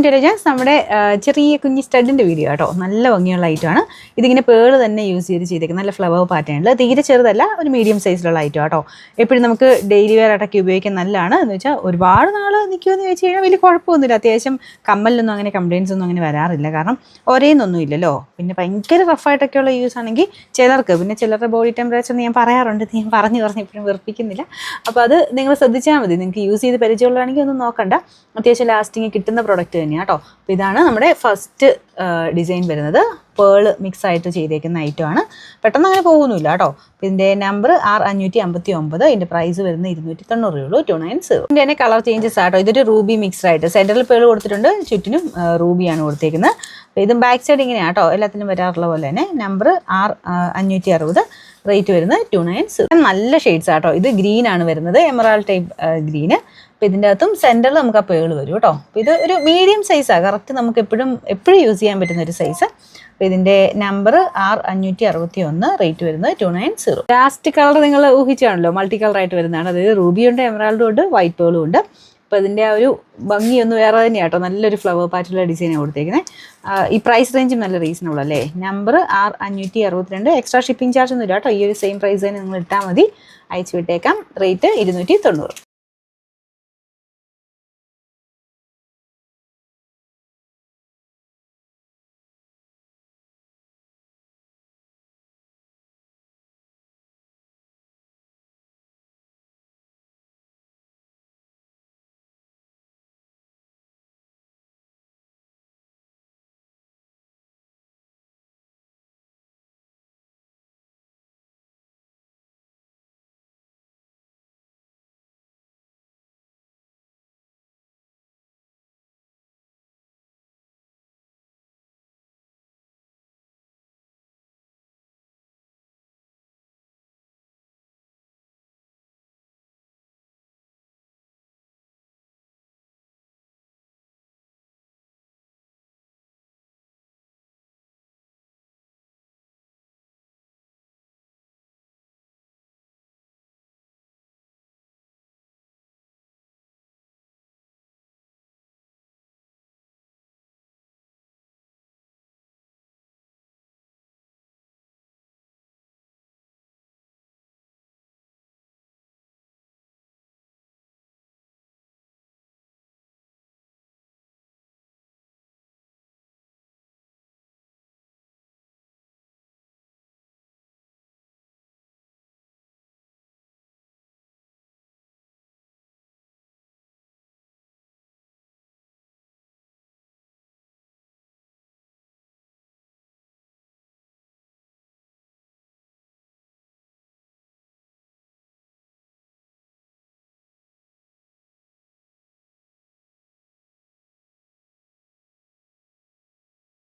Intelligence നമ്മുടെ ചെറിയ കുഞ്ഞി സ്റ്റഡിൻ്റെ വീഡിയോ കേട്ടോ. നല്ല ഭംഗിയുള്ള ഐറ്റമാണ്. ഇതിങ്ങനെ പേള് തന്നെ യൂസ് ചെയ്തേക്കുന്നത്. നല്ല ഫ്ലവർ പാറ്റേണിൽ, തീരെ ചെറുതല്ല, ഒരു മീഡിയം സൈസിലുള്ള ഐറ്റം കേട്ടോ. എപ്പോഴും നമുക്ക് ഡെയിലി വെയർ ആയിട്ടൊക്കെ ഉപയോഗിക്കാൻ നല്ലതാണ്. എന്ന് വെച്ചാൽ ഒരുപാട് നാൾ നിൽക്കുമെന്ന് ചോദിച്ചു കഴിഞ്ഞാൽ വലിയ കുഴപ്പമൊന്നുമില്ല. അത്യാവശ്യം കമ്മലിനൊന്നും അങ്ങനെ കംപ്ലയിൻസ് ഒന്നും അങ്ങനെ വരാറില്ല. കാരണം ഒരേന്നൊന്നും ഇല്ലല്ലോ. പിന്നെ ഭയങ്കര റഫായിട്ടൊക്കെയുള്ള യൂസ് ആണെങ്കിൽ ചിലർക്ക്, പിന്നെ ചിലരുടെ ബോഡി ടെമ്പറേച്ചർ ഞാൻ പറയാറുണ്ട്, ഞാൻ പറഞ്ഞു ഇപ്പോഴും വെറുപ്പിക്കുന്നില്ല. അപ്പോൾ അത് നിങ്ങൾ ശ്രദ്ധിച്ചാൽ മതി. നിങ്ങൾക്ക് യൂസ് ചെയ്ത് പരിചയമുള്ളതാണെങ്കിൽ ഒന്നും നോക്കണ്ട. അത്യാവശ്യം ലാസ്റ്റിങ് കിട്ടുന്ന പ്രൊഡക്റ്റ് തന്നെയാണ് കേട്ടോ. അപ്പോൾ ഇതാണ് നമ്മുടെ ഫസ്റ്റ് ഡിസൈൻ വരുന്നത്. പേള് മിക്സ് ആയിട്ട് ചെയ്തേക്കുന്ന ഐറ്റമാണ്. പെട്ടെന്ന് അങ്ങനെ പോകുന്നില്ല കേട്ടോ. ഇതിൻ്റെ നമ്പർ 6559. ഇതിൻ്റെ പ്രൈസ് വരുന്നത് 290 ഉള്ളൂ. 290. ഇതിൻ്റെ തന്നെ കളർ ചേഞ്ചസ് ആട്ടോ. ഇതൊരു റൂബി മിക്സ്ഡ് ആയിട്ട് സെൻറ്ററിൽ പേള് കൊടുത്തിട്ടുണ്ട്, ചുറ്റിനും റൂബിയാണ് കൊടുത്തേക്കുന്നത്. അപ്പോൾ ഇതും ബാക്ക് സൈഡ് ഇങ്ങനെയാണ് കേട്ടോ, എല്ലാത്തിനും വരാറുള്ള പോലെ തന്നെ. നമ്പർ 6560, റേറ്റ് വരുന്നത് 290. നല്ല ഷെയ്ഡ്സ് ആട്ടോ. ഇത് ഗ്രീൻ ആണ് വരുന്നത്, എമറാൾഡ് ടൈപ്പ് ഗ്രീന്. അപ്പോൾ ഇതിൻ്റെ അകത്തും സെൻറ്ററിൽ നമുക്ക് ആ പേള് വരും കേട്ടോ. അപ്പോൾ ഇത് ഒരു മീഡിയം സൈസാണ്, കറക്റ്റ് നമുക്ക് എപ്പോഴും യൂസ് ചെയ്യാൻ പറ്റുന്ന ഒരു സൈസ്. അപ്പോൾ ഇതിൻ്റെ നമ്പർ 6561, റേറ്റ് വരുന്നത് 290. ലാസ്റ്റ് കളർ നിങ്ങൾ ഊഹിച്ചാണല്ലോ, മൾട്ടി കളറായിട്ട് വരുന്നതാണ്. അതായത് റൂബിയുണ്ട്, എമറാൾഡും ഉണ്ട്, വൈറ്റ് പേളും ഉണ്ട്. അപ്പോൾ ഇതിൻ്റെ ആ ഒരു ഭംഗിയൊന്നും വേറെ തന്നെയാണ് കേട്ടോ. നല്ലൊരു ഫ്ലവർ പാറ്റുള്ള ഡിസൈനാണ് കൊടുത്തേക്കുന്നത്. ഈ പ്രൈസ് റേഞ്ചും നല്ല റീസണബിൾ അല്ലേ. നമ്പർ 6562. എക്സ്ട്രാ ഷിപ്പിംഗ് ചാർജ് ഒന്നും ഇല്ല കേട്ടോ. ഈ ഒരു സെയിം പ്രൈസ് തന്നെ നിങ്ങൾ ഇട്ടാൽ മതി, അയച്ചു വിട്ടേക്കാം. റേറ്റ് 290.